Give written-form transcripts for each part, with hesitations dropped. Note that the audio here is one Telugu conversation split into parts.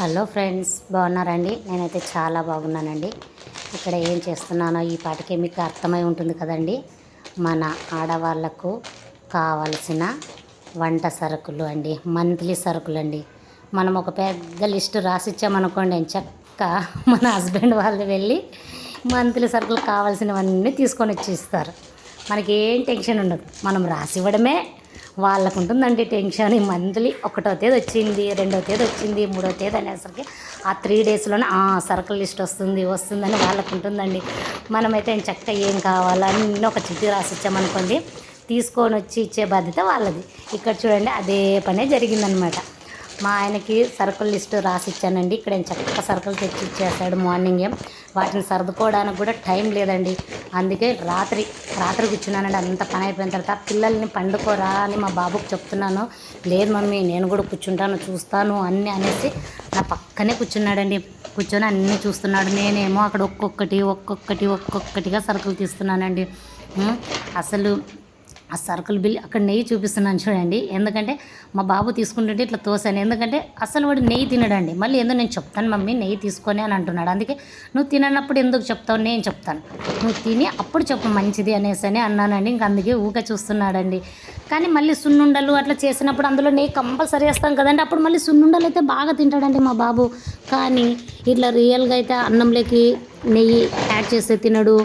హలో ఫ్రెండ్స్, బాగున్నారండి? నేనైతే చాలా బాగున్నానండి. ఇక్కడ ఏం చేస్తున్నానో ఈ పాటికే మీకు అర్థమై ఉంటుంది కదండి. మన ఆడవాళ్ళకు కావలసిన వంట సరుకులు అండి, మంత్లీ సరుకులు అండి. మనం ఒక పెద్ద లిస్టు రాసిచ్చామనుకోండి, చక్క మన హస్బెండ్ వాళ్ళు వెళ్ళి మంత్లీ సరుకులు కావాల్సినవన్నీ తీసుకొని వచ్చి ఇస్తారు. మనకి ఏం టెన్షన్ ఉండదు, మనం రాసివ్వడమే వాళ్ళకు ఉంటుందండి టెన్షన్. ఈ మంత్లీ 1వ తేదీ వచ్చింది, 2వ తేదీ వచ్చింది, 3వ తేదీ అనేసరికి ఆ 3 డేస్లోనే సరుకుల లిస్ట్ వస్తుందని వాళ్ళకు ఉంటుందండి. మనమైతే చక్కగా ఏం కావాలో అన్నీ ఒక చిట్టి రాసిచ్చామనుకోండి, తీసుకొని వచ్చి ఇచ్చే బాధ్యత వాళ్ళది. ఇక్కడ చూడండి, అదే పనే జరిగిందనమాట. మా ఆయనకి సరుకుల లిస్టు రాసిచ్చానండి. ఇక్కడ చక్కగా సరుకులు తెచ్చి ఇచ్చేస్తాడు మార్నింగే. వాటిని సర్దుకోవడానికి కూడా టైం లేదండి. అందుకే రాత్రి కూర్చున్నానండి. అంత పని అయిపోయిన తర్వాత పిల్లల్ని పండుకోరా అని మా బాబుకు చెప్తున్నాను. లేదు మమ్మీ, నేను కూడా కూర్చుంటాను, చూస్తాను అన్నీ అనేసి నా పక్కనే కూర్చున్నాడండి. కూర్చొని అన్నీ చూస్తున్నాడు. నేనేమో అక్కడ ఒక్కొక్కటిగా సరుకులు తీస్తున్నానండి. అసలు ఆ సరుకుల బిల్ అక్కడ నెయ్యి చూపిస్తున్నాను చూడండి. ఎందుకంటే మా బాబు తీసుకుంటుంటే ఇట్లా తోసాను. ఎందుకంటే అసలు వాడు నెయ్యి తినడండి. మళ్ళీ ఎందుకు నేను చెప్తాను మమ్మీ నెయ్యి తీసుకొని అని అంటున్నాడు. అందుకే నువ్వు తిననప్పుడు ఎందుకు చెప్తావు, నేను చెప్తాను, నువ్వు తిని అప్పుడు చెప్పు మంచిది అనేసి అన్నానండి. ఇంక అందుకే ఊకే చూస్తున్నాడండి. కానీ మళ్ళీ సున్నుండలు అట్లా చేసినప్పుడు అందులో నెయ్యి కంపల్సరీ వేస్తాం కదండి. అప్పుడు మళ్ళీ సున్నుండలు అయితే బాగా తింటాడండి మా బాబు. కానీ ఇట్లా రియల్గా అయితే అన్నంలోకి నెయ్యి యాడ్ చేస్తే తినడు.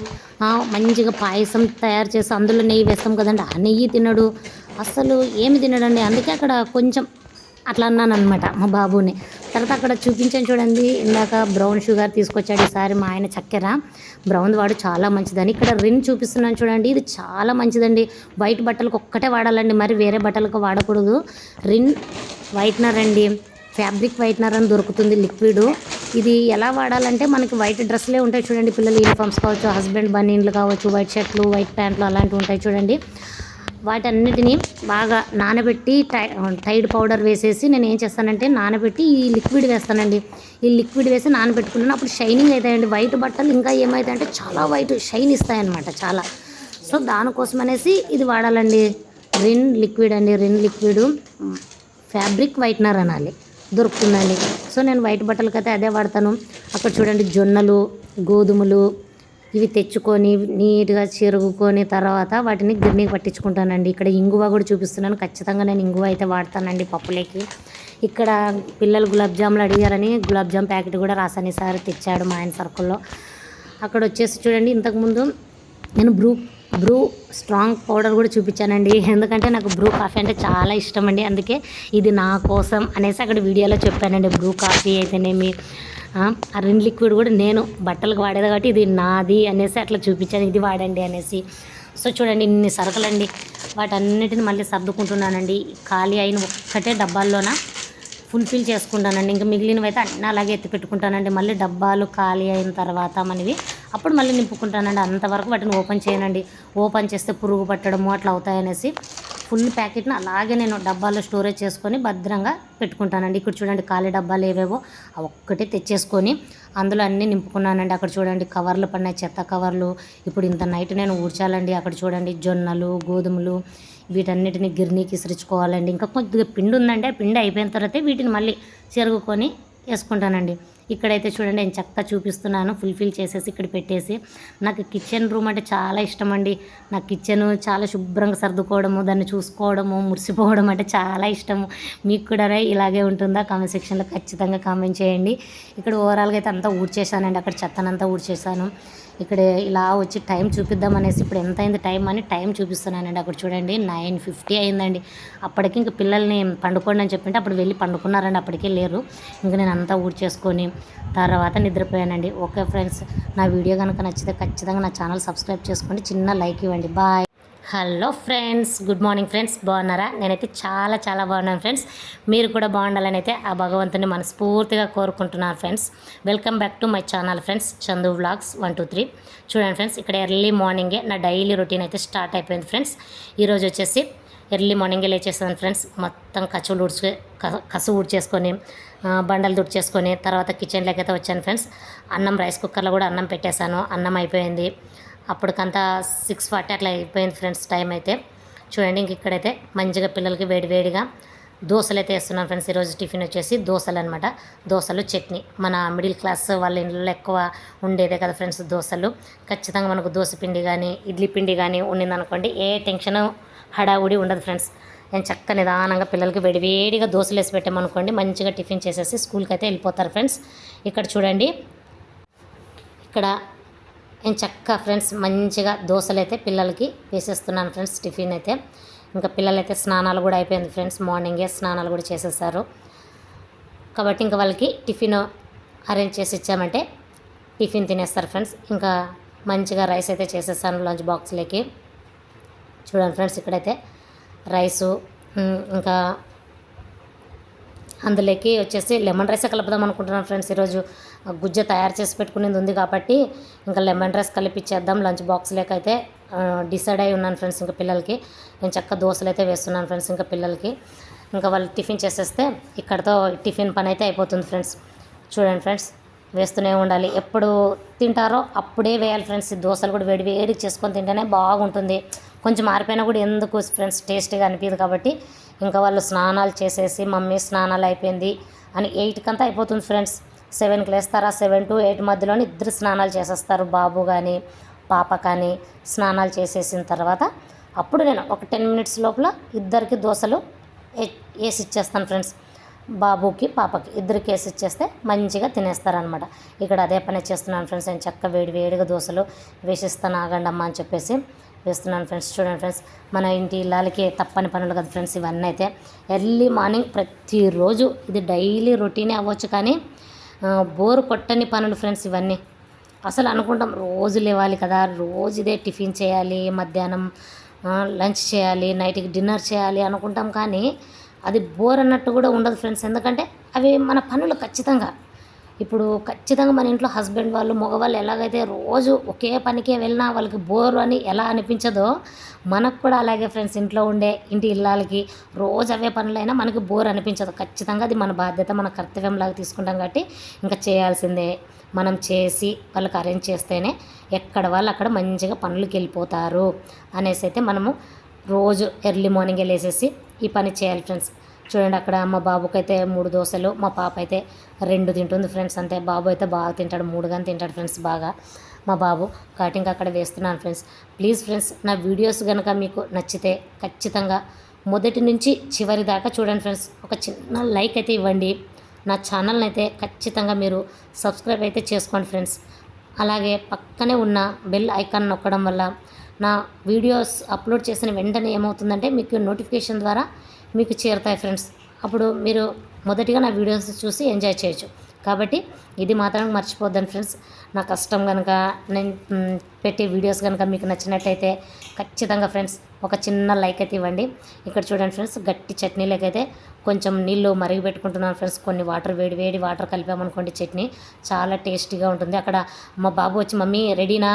మంచిగా పాయసం తయారు చేసి అందులో నెయ్యి వేస్తాం కదండి, ఆ నెయ్యి తినడు. అసలు ఏమి తినడండి. అందుకే అక్కడ కొంచెం అట్లా అన్నాను అనమాట మా బాబుని. తర్వాత అక్కడ చూపించాను చూడండి, ఇందాక బ్రౌన్ షుగర్ తీసుకొచ్చాడు. ఈసారి మా ఆయన చక్కెర బ్రౌన్ వాడు చాలా మంచిదని. ఇక్కడ రిన్ చూపిస్తున్నాను చూడండి, ఇది చాలా మంచిదండి. వైట్ బట్టలకు ఒక్కటే వాడాలండి, మరి వేరే బట్టలకు వాడకూడదు. రిన్ వైట్నర్ అండి, ఫ్యాబ్రిక్ వైట్నర్ అని దొరుకుతుంది లిక్విడ్. ఇది ఎలా వాడాలంటే, మనకి వైట్ డ్రెస్లే ఉంటాయి చూడండి, పిల్లలు యూనిఫామ్స్ కావచ్చు, హస్బెండ్ బనీన్లు కావచ్చు, వైట్ షర్ట్లు, వైట్ ప్యాంట్లు అలాంటివి ఉంటాయి చూడండి. వాటన్నిటిని బాగా నానబెట్టి టైడ్ పౌడర్ వేసేసి నేను ఏం చేస్తానంటే నానబెట్టి ఈ లిక్విడ్ వేస్తానండి. ఈ లిక్విడ్ వేసి నానబెట్టుకున్నాను. అప్పుడు షైనింగ్ అవుతాయండి వైట్ బట్టలు. ఇంకా ఏమవుతాయంటే చాలా వైట్ షైన్ ఇస్తాయన్నమాట చాలా. సో దానికోసం అనేసి ఇది వాడాలండి. రిన్ లిక్విడ్ అండి, రిన్ లిక్విడ్ ఫ్యాబ్రిక్ వైట్నర్ అనాలి, దొరుకుతుందండి. సో నేను వైట్ బట్టలకైతే అదే వాడతాను. అక్కడ చూడండి, జొన్నలు, గోధుమలు ఇవి తెచ్చుకొని నీట్గా చెరుగుకొని తర్వాత వాటిని గిన్నెకి పట్టించుకుంటానండి. ఇక్కడ ఇంగువ కూడా చూపిస్తున్నాను. ఖచ్చితంగా నేను ఇంగువ అయితే వాడతానండి పప్పులకి. ఇక్కడ పిల్లలు గులాబ్ జాములు అడిగారని గులాబ్ జామ్ ప్యాకెట్ కూడా రాసాను. ఈసారి తెచ్చాడు మా ఆయన సరుకుల్లో. అక్కడ వచ్చేసి చూడండి, ఇంతకుముందు నేను బ్రూ స్ట్రాంగ్ పౌడర్ కూడా చూపించానండి. ఎందుకంటే నాకు బ్రూ కాఫీ అంటే చాలా ఇష్టం అండి. అందుకే ఇది నా కోసం అనేసి అక్కడ వీడియోలో చెప్పానండి. బ్రూ కాఫీ అయితేనేమి, ఆ రిన్ లిక్విడ్ కూడా నేను బట్టలకు వాడేది కాబట్టి ఇది నాది అనేసి అట్లా చూపించాను, ఇది వాడండి అనేసి. సో చూడండి, ఇన్ని సరుకులండి. వాటన్నిటిని మళ్ళీ సర్దుకుంటున్నానండి. ఖాళీ అయిన ఒక్కటే డబ్బాల్లోన ఫుల్ఫిల్ చేసుకుంటానండి. ఇంకా మిగిలినవి అయితే అన్నీ అలాగే ఎత్తి పెట్టుకుంటానండి. మళ్ళీ డబ్బాలు ఖాళీ అయిన తర్వాత మనవి అప్పుడు మళ్ళీ నింపుకుంటానండి. అంతవరకు వాటిని ఓపెన్ చేయనండి. ఓపెన్ చేస్తే పురుగు పట్టడము అట్లా అవుతాయనేసి ఫుల్ ప్యాకెట్ని అలాగే నేను డబ్బాలో స్టోరేజ్ చేసుకొని భద్రంగా పెట్టుకుంటానండి. ఇక్కడ చూడండి, ఖాళీ డబ్బాలు ఏవేవో ఆ ఒక్కటే తెచ్చేసుకొని అందులో అన్నీ నింపుకున్నానండి. అక్కడ చూడండి, కవర్లు పడినాయి, చెత్త కవర్లు. ఇప్పుడు ఇంత నైట్ నేను ఊడ్చాలండి. అక్కడ చూడండి, జొన్నలు, గోధుమలు వీటన్నిటిని గిర్నీకి ఇసురుచుకోవాలండి. ఇంకా కొద్దిగా పిండి ఉందండి, ఆ పిండి అయిపోయిన తర్వాత వీటిని మళ్ళీ చెరుగుకొని వేసుకుంటానండి. ఇక్కడైతే చూడండి, నేను చక్కగా చూపిస్తున్నాను. ఫుల్ఫిల్ చేసేసి ఇక్కడ పెట్టేసి, నాకు కిచెన్ రూమ్ అంటే చాలా ఇష్టం అండి. నాకు కిచెన్ చాలా శుభ్రంగా సర్దుకోవడము, దాన్ని చూసుకోవడము, మురిసిపోవడం అంటే చాలా ఇష్టము. మీకు కూడా ఇలాగే ఉంటుందా? కామెంట్ సెక్షన్లో ఖచ్చితంగా కామెంట్ చేయండి. ఇక్కడ ఓవరాల్గా అయితే అంతా ఊడ్చేసానండి. అక్కడ చెత్తనంతా ఊడ్చేసాను. ఇక్కడ ఇలా వచ్చి టైం చూపిద్దాం అనేసి ఇప్పుడు ఎంత అయింది టైం అని టైం చూపిస్తున్నానండి. అక్కడ చూడండి, 9:50 అయిందండి. అప్పటికి ఇంక పిల్లల్ని పండుకోండి అని చెప్పింటే అప్పుడు వెళ్ళి పండుకున్నారండి. అప్పటికే లేరు. ఇంక నేను అంతా ఊడ్చేసుకొని తర్వాత నిద్రపోయానండి. ఓకే ఫ్రెండ్స్, నా వీడియో కనుక నచ్చితే ఖచ్చితంగా నా ఛానల్ సబ్స్క్రైబ్ చేసుకోండి, చిన్న లైక్ ఇవ్వండి. Bye. Hello friends, good morning friends. బాగున్నారా? నేనైతే చాలా చాలా బాగున్నాను ఫ్రెండ్స్. మీరు కూడా బాగుండాలని అయితే ఆ భగవంతుని మనస్ఫూర్తిగా కోరుకుంటున్నాను friends. Welcome back to my channel friends, Chandu vlogs 1 2 3. చూడండి ఫ్రెండ్స్, ఇక్కడ ఎర్లీ మార్నింగే నా డైలీ రొటీన్ అయితే స్టార్ట్ అయిపోయింది ఫ్రెండ్స్. ఈరోజు వచ్చేసి ఎర్లీ మార్నింగే లేచేస్తాను ఫ్రెండ్స్. మొత్తం కసు ఊడ్చేసుకొని బండలు దుడిచేసుకొని తర్వాత కిచెన్లోకి అయితే వచ్చాను ఫ్రెండ్స్. అన్నం రైస్ కుక్కర్లో కూడా అన్నం పెట్టేశాను. అన్నం అయిపోయింది. అప్పటికంతా 6:40 అట్లా అయిపోయింది ఫ్రెండ్స్ టైం అయితే. చూడండి, ఇంక ఇక్కడైతే మంచిగా పిల్లలకి వేడివేడిగా దోశలు అయితే వేస్తున్నాను ఫ్రెండ్స్. ఈరోజు టిఫిన్ వచ్చేసి దోశలు అనమాట. దోశలు చట్నీ. మన మిడిల్ క్లాస్ వాళ్ళ ఇంట్లో ఎక్కువ ఉండేదే కదా ఫ్రెండ్స్ దోశలు. ఖచ్చితంగా మనకు దోశ పిండి కానీ ఇడ్లీ పిండి కానీ ఉండిందనుకోండి, ఏ టెన్షన్ హడావుడి ఉండదు ఫ్రెండ్స్. నేను చక్క నిదానంగా పిల్లలకి వేడివేడిగా దోశలు వేసి పెట్టామనుకోండి, మంచిగా టిఫిన్ చేసేసి స్కూల్కి అయితే వెళ్ళిపోతారు ఫ్రెండ్స్. ఇక్కడ చూడండి, ఇక్కడ నేను చక్క ఫ్రెండ్స్ మంచిగా దోశలు అయితే పిల్లలకి వేసేస్తున్నాను ఫ్రెండ్స్. టిఫిన్ అయితే ఇంకా పిల్లలైతే స్నానాలు కూడా అయిపోయింది ఫ్రెండ్స్. మార్నింగే స్నానాలు కూడా చేసేసారు కాబట్టి ఇంకా వాళ్ళకి టిఫిన్ అరేంజ్ చేసి ఇచ్చామంటే టిఫిన్ తినేస్తారు ఫ్రెండ్స్. ఇంకా మంచిగా రైస్ అయితే చేసేసాను లంచ్ బాక్స్లోకి. చూడండి ఫ్రెండ్స్, ఇక్కడైతే రైసు ఇంకా అందులోకి వచ్చేసి లెమన్ రైస్ కలుపుదాం అనుకుంటున్నాను ఫ్రెండ్స్. ఈరోజు గుజ్జ తయారు చేసి పెట్టుకునేది ఉంది కాబట్టి ఇంకా లెమన్ రైస్ కలిపిచ్చేద్దాం లంచ్ బాక్స్లోకి అయితే డిసైడ్ అయి ఉన్నాను ఫ్రెండ్స్. ఇంకా పిల్లలకి నేను చక్క దోశలు అయితే వేస్తున్నాను ఫ్రెండ్స్. ఇంకా పిల్లలకి ఇంకా వాళ్ళు టిఫిన్ చేసేస్తే ఇక్కడతో టిఫిన్ పని అయితే అయిపోతుంది ఫ్రెండ్స్. చూడండి ఫ్రెండ్స్, వేస్తూనే ఉండాలి. ఎప్పుడు తింటారో అప్పుడే వేయాలి ఫ్రెండ్స్. దోశలు కూడా వేడి వేడికి చేసుకొని తింటేనే బాగుంటుంది. కొంచెం మారిపోయినా కూడా ఎందుకు ఫ్రెండ్స్ టేస్టీగా అనిపించదు కాబట్టి ఇంకా వాళ్ళు స్నానాలు చేసేసి మమ్మీ స్నానాలు అయిపోయింది అని 8కి అంతా అయిపోతుంది ఫ్రెండ్స్. 7కి లేస్తారా, 7 to 8 మధ్యలోనే ఇద్దరు స్నానాలు చేసేస్తారు. బాబు కానీ పాప కానీ స్నానాలు చేసేసిన తర్వాత అప్పుడు నేను ఒక 10 minutes లోపల ఇద్దరికి దోశలు వేసి ఇచ్చేస్తాను ఫ్రెండ్స్. బాబుకి పాపకి ఇద్దరికి వేసి ఇచ్చేస్తే మంచిగా తినేస్తారనమాట. ఇక్కడ అదే పని చేస్తున్నాను ఫ్రెండ్స్. నేను చక్క వేడిగా దోశలు వేసిస్తాను ఆగండమ్మా అని చెప్పేసి వేస్తున్నాను ఫ్రెండ్స్. చూడండి ఫ్రెండ్స్, మన ఇంటి ఇళ్ళకి తప్పని పనులు కదా ఫ్రెండ్స్ ఇవన్నీ అయితే. ఎర్లీ మార్నింగ్ ప్రతిరోజు ఇది డైలీ రొటీనే అవ్వచ్చు కానీ బోరు కొట్టని పనులు ఫ్రెండ్స్ ఇవన్నీ. అసలు అనుకుంటాం రోజు లేవాలి కదా, రోజు ఇదే టిఫిన్ చేయాలి, మధ్యాహ్నం లంచ్ చేయాలి, నైట్కి డిన్నర్ చేయాలి అనుకుంటాం కానీ అది బోర్ అన్నట్టు కూడా ఉండదు ఫ్రెండ్స్. ఎందుకంటే అవి మన పనులు ఖచ్చితంగా మన ఇంట్లో హస్బెండ్ వాళ్ళు మగవాళ్ళు ఎలాగైతే రోజు ఒకే పనికే వెళ్ళినా వాళ్ళకి బోర్ అని ఎలా అనిపించదో మనకు కూడా అలాగే ఫ్రెండ్స్. ఇంట్లో ఉండే ఇంటి ఇళ్ళకి రోజు అవే పనులైనా మనకి బోర్ అనిపించదు. ఖచ్చితంగా అది మన బాధ్యత, మన కర్తవ్యంలాగా తీసుకుంటాం కాబట్టి ఇంకా చేయాల్సిందే. మనం చేసి వాళ్ళకి అరేంజ్ చేస్తేనే ఎక్కడ వాళ్ళు అక్కడ మంచిగా పనులకి వెళ్ళిపోతారు అనేసి అయితే మనము రోజు ఎర్లీ మార్నింగే లేసేసి ఈ పని చేయాలి ఫ్రెండ్స్. చూడండి, అక్కడ మా బాబుకి అయితే 3 దోశలు, మా పాప అయితే 2 తింటుంది ఫ్రెండ్స్. అంతే, బాబు అయితే బాగా తింటాడు, 3 కానీ తింటాడు ఫ్రెండ్స్ బాగా మా బాబు. కటింగ్ అక్కడ వేస్తున్నాను ఫ్రెండ్స్. ప్లీజ్ ఫ్రెండ్స్, నా వీడియోస్ కనుక మీకు నచ్చితే ఖచ్చితంగా మొదటి నుంచి చివరి దాకా చూడండి ఫ్రెండ్స్. ఒక చిన్న లైక్ అయితే ఇవ్వండి. నా ఛానల్ని అయితే ఖచ్చితంగా మీరు సబ్స్క్రైబ్ అయితే చేసుకోండి ఫ్రెండ్స్. అలాగే పక్కనే ఉన్న బెల్ ఐకాన్ నొక్కడం వల్ల నా వీడియోస్ అప్లోడ్ చేసిన వెంటనే ఏమవుతుందంటే మీకు నోటిఫికేషన్ ద్వారా మీకు చేరుతాయి ఫ్రెండ్స్. అప్పుడు మీరు మొదటిగా నా వీడియోస్ చూసి ఎంజాయ్ చేయొచ్చు. కాబట్టి ఇది మాత్రం మర్చిపోద్దండి ఫ్రెండ్స్. నా కష్టం కనుక నేను పెట్టే వీడియోస్ కనుక మీకు నచ్చినట్టయితే ఖచ్చితంగా ఫ్రెండ్స్ ఒక చిన్న లైక్ అయితే ఇవ్వండి. ఇక్కడ చూడండి ఫ్రెండ్స్, గట్టి చట్నీలకైతే కొంచెం నీళ్ళు మరిగి పెట్టుకుంటున్నాను ఫ్రెండ్స్. కొన్ని వేడి వాటర్ కలిపామనుకోండి చట్నీ చాలా టేస్టీగా ఉంటుంది. అక్కడ మా బాబు వచ్చి మమ్మీ రెడీనా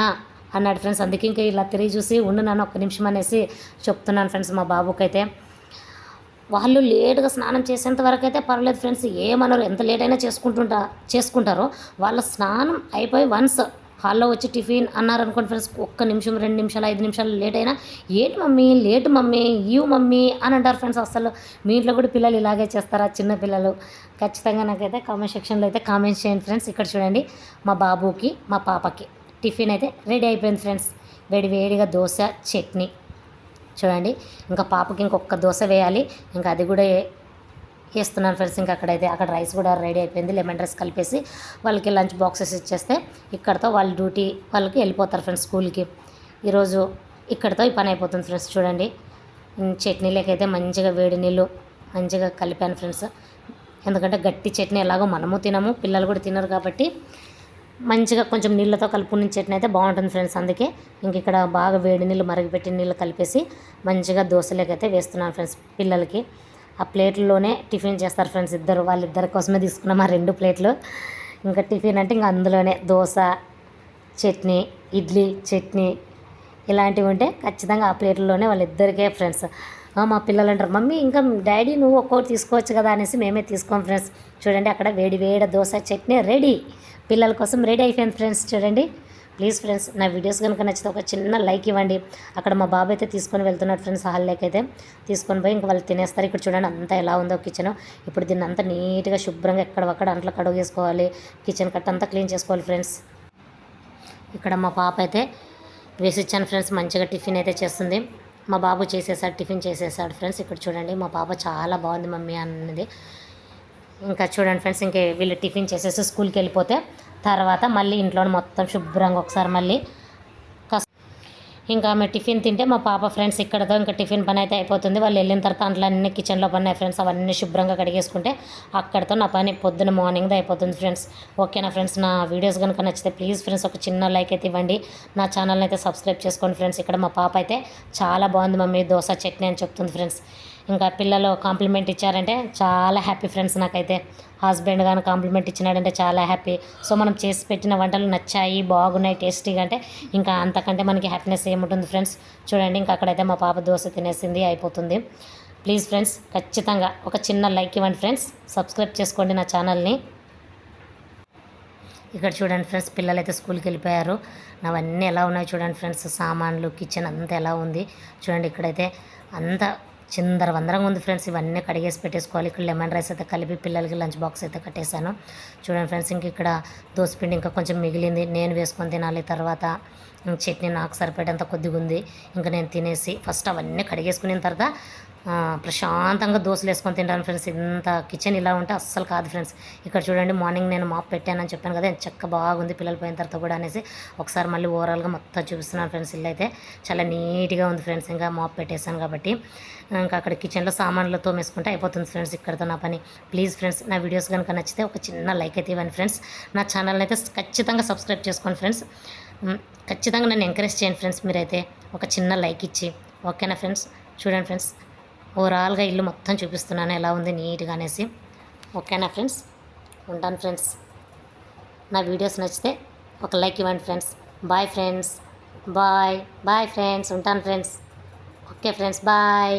అన్నాడు ఫ్రెండ్స్. అందుకే ఇంకా ఇలా తిరిగి చూసి ఉండున్నాను ఒక్క నిమిషం అనేసి చెప్తున్నాను ఫ్రెండ్స్. మా బాబుకైతే వాళ్ళు లేట్గా స్నానం చేసేంత వరకు అయితే పర్లేదు ఫ్రెండ్స్, ఏమన్నారు ఎంత లేట్ అయినా చేసుకుంటారో. వాళ్ళ స్నానం అయిపోయి వన్స్ హాల్లో వచ్చి టిఫిన్ అన్నారనుకోండి ఫ్రెండ్స్, 1 నిమిషం 2 నిమిషాలు 5 నిమిషాలు లేట్ అయినా ఏంటి మమ్మీ లేట్ మమ్మీ ఇవ్వు మమ్మీ అని అంటారు ఫ్రెండ్స్. అసలు మీ ఇంట్లో కూడా పిల్లలు ఇలాగే చేస్తారా? చిన్న పిల్లలు ఖచ్చితంగా నాకైతే కామెంట్ సెక్షన్లో అయితే కామెంట్స్ చేయండి ఫ్రెండ్స్. ఇక్కడ చూడండి, మా బాబుకి మా పాపకి టిఫిన్ అయితే రెడీ అయిపోయింది ఫ్రెండ్స్. వేడిగా దోశ చట్నీ. చూడండి, ఇంకా పాపకి ఇంకొక దోశ వేయాలి, ఇంకా అది కూడా వేస్తున్నాను ఫ్రెండ్స్. ఇంకా అక్కడ రైస్ కూడా రెడీ అయిపోయింది. లెమన్ రైస్ కలిపేసి వాళ్ళకి లంచ్ బాక్సెస్ ఇచ్చేస్తే ఇక్కడతో వాళ్ళ డ్యూటీ వాళ్ళకి వెళ్ళిపోతారు ఫ్రెండ్స్ స్కూల్కి. ఈరోజు ఇక్కడతో ఈ పని అయిపోతుంది ఫ్రెండ్స్. చూడండి, చట్నీలకైతే మంచిగా వేడి నీళ్ళు మంచిగా కలిపాను ఫ్రెండ్స్. ఎందుకంటే గట్టి చట్నీ ఎలాగో మనము తినము, పిల్లలు కూడా తినరు కాబట్టి మంచిగా కొంచెం నీళ్ళతో కలుపుకున్న చట్నీ అయితే బాగుంటుంది ఫ్రెండ్స్. అందుకే ఇంక ఇక్కడ బాగా వేడి నీళ్ళు మరిగిపెట్టి నీళ్ళు కలిపేసి మంచిగా దోశలకైతే వేస్తున్నాను ఫ్రెండ్స్ పిల్లలకి. ఆ ప్లేట్లలోనే టిఫిన్ చేస్తారు ఫ్రెండ్స్ ఇద్దరు. వాళ్ళిద్దరి కోసమే తీసుకున్నాం ఆ 2 ప్లేట్లు. ఇంకా టిఫిన్ అంటే ఇంకా అందులోనే దోశ చట్నీ, ఇడ్లీ చట్నీ ఇలాంటివి ఉంటే ఖచ్చితంగా ఆ ప్లేట్లలోనే వాళ్ళిద్దరికే ఫ్రెండ్స్. మా పిల్లలు అంటారు మమ్మీ ఇంకా డాడీ నువ్వు ఒక్కొక్కటి తీసుకోవచ్చు కదా అనేసి మేమే తీసుకోం ఫ్రెండ్స్. చూడండి, అక్కడ వేడి దోశ చట్నీ రెడీ, పిల్లల కోసం రెడీ అయిపోయింది ఫ్రెండ్స్. చూడండి, ప్లీజ్ ఫ్రెండ్స్ నా వీడియోస్ కనుక నచ్చితే ఒక చిన్న లైక్ ఇవ్వండి. అక్కడ మా బాబు అయితే తీసుకొని వెళ్తున్నాడు ఫ్రెండ్స్, హాల్లోకి అయితే తీసుకొని పోయి ఇంకా వాళ్ళు తినేస్తారు. ఇక్కడ చూడండి అంతా ఎలా ఉందో కిచెన్. ఇప్పుడు దీన్ని అంతా నీట్గా శుభ్రంగా ఎక్కడక్కడ అంట్లో కడుగు చేసుకోవాలి, కిచెన్ కట్ అంతా క్లీన్ చేసుకోవాలి ఫ్రెండ్స్. ఇక్కడ మా పాప అయితే వేసిచ్చాను ఫ్రెండ్స్, మంచిగా టిఫిన్ అయితే చేస్తుంది. మా బాబు టిఫిన్ చేసేసాడు ఫ్రెండ్స్. ఇక్కడ చూడండి మా పాప చాలా బాగుంది మమ్మీ అన్నది. ఇంకా చూడండి ఫ్రెండ్స్, ఇంకే వీళ్ళు టిఫిన్ చేసేసి స్కూల్కి వెళ్ళిపోతే తర్వాత మళ్ళీ ఇంట్లో మొత్తం శుభ్రంగా ఒకసారి మళ్ళీ ఇంకా ఆమె టిఫిన్ తింటే మా పాప ఫ్రెండ్స్ ఇక్కడతో ఇంకా టిఫిన్ పని అయితే అయిపోతుంది. వాళ్ళు వెళ్ళిన తర్వాత అంట్లన్నీ కిచెన్లో పడినాయి ఫ్రెండ్స్, అవన్నీ శుభ్రంగా కడిగేసుకుంటే అక్కడతో నా పని పొద్దున మార్నింగ్ది అయిపోతుంది ఫ్రెండ్స్. ఓకేనా ఫ్రెండ్స్, నా వీడియోస్ కనుక నచ్చితే ప్లీజ్ ఫ్రెండ్స్ ఒక చిన్న లైక్ అయితే ఇవ్వండి, నా ఛానల్ని అయితే సబ్స్క్రైబ్ చేసుకోండి ఫ్రెండ్స్. ఇక్కడ మా పాప అయితే చాలా బాగుంది మమ్మీ దోశ చట్నీ అని చెప్తుంది ఫ్రెండ్స్. ఇంకా పిల్లలు కాంప్లిమెంట్ ఇచ్చారంటే చాలా హ్యాపీ ఫ్రెండ్స్. నాకైతే హస్బెండ్ కానీ కాంప్లిమెంట్ ఇచ్చినాడంటే చాలా హ్యాపీ. సో మనం చేసి పెట్టిన వంటలు నచ్చాయి, బాగున్నాయి, టేస్టీగా అంటే ఇంకా అంతకంటే మనకి హ్యాపీనెస్ ఏముంటుంది ఫ్రెండ్స్. చూడండి ఇంకా అక్కడైతే మా పాప దోశ తినేసింది, అయిపోతుంది. ప్లీజ్ ఫ్రెండ్స్ ఖచ్చితంగా ఒక చిన్న లైక్ ఇవ్వండి ఫ్రెండ్స్, సబ్స్క్రైబ్ చేసుకోండి నా ఛానల్ని. ఇక్కడ చూడండి ఫ్రెండ్స్, పిల్లలు అయితే స్కూల్కి వెళ్ళిపోయారు. నావన్నీ ఎలా ఉన్నాయి చూడండి ఫ్రెండ్స్, సామాన్లు కిచెన్ అంతా ఎలా ఉంది చూడండి. ఇక్కడైతే అంతా చిందరవందరంగా ఉంది ఫ్రెండ్స్, ఇవన్నీ కడిగేసి పెట్టేసుకోవాలి. ఇక్కడ లెమన్ రైస్ అయితే కలిపి పిల్లలకి లంచ్ బాక్స్ అయితే కట్టేశాను. చూడండి ఫ్రెండ్స్, ఇంక ఇక్కడ దోసపిండి ఇంకా కొంచెం మిగిలింది, నేను వేసుకొని తినాలి. తర్వాత చట్నీ నాకు సరిపడేంత కొద్దిగా ఉంది, ఇంకా నేను తినేసి ఫస్ట్ అవన్నీ కడిగేసుకున్న తర్వాత ప్రశాంతంగా దోశలు వేసుకొని తింటాను ఫ్రెండ్స్. ఇంత కిచెన్ ఇలా ఉంటే అస్సలు కాదు ఫ్రెండ్స్. ఇక్కడ చూడండి మార్నింగ్ నేను మాప్ పెట్టానని చెప్పాను కదా, చక్క బాగుంది పిల్లలు పోయిన తర్వాత కూడా అనేసి ఒకసారి మళ్ళీ ఓవరాల్గా మొత్తం చూపిస్తున్నాను ఫ్రెండ్స్. ఇల్లు అయితే చాలా నీట్గా ఉంది ఫ్రెండ్స్, ఇంకా మాప్ పెట్టేశాను కాబట్టి. ఇంకా అక్కడ కిచెన్లో సామాన్లు తోమేసుకుంటే అయిపోతుంది ఫ్రెండ్స్ ఇక్కడతో నా పని. ప్లీజ్ ఫ్రెండ్స్ నా వీడియోస్ కనుక నచ్చితే ఒక చిన్న లైక్ అయితే ఇవ్వండి ఫ్రెండ్స్, నా ఛానల్ని అయితే ఖచ్చితంగా సబ్స్క్రైబ్ చేసుకోండి ఫ్రెండ్స్. ఖచ్చితంగా నన్ను ఎంకరేజ్ చేయండి ఫ్రెండ్స్ మీరైతే ఒక చిన్న లైక్ ఇచ్చి. ఓకేనా ఫ్రెండ్స్, చూడండి ఫ్రెండ్స్ ఓవరాల్గా ఇల్లు మొత్తం చూపిస్తున్నాను ఎలా ఉంది నీట్గా అనేసి. ఓకేనా ఫ్రెండ్స్, ఉంటాను ఫ్రెండ్స్. నా వీడియోస్ నచ్చితే ఒక లైక్ ఇవ్వండి friends. Bye friends, bye bye friends, ఉంటాను ఫ్రెండ్స్. Okay friends, bye.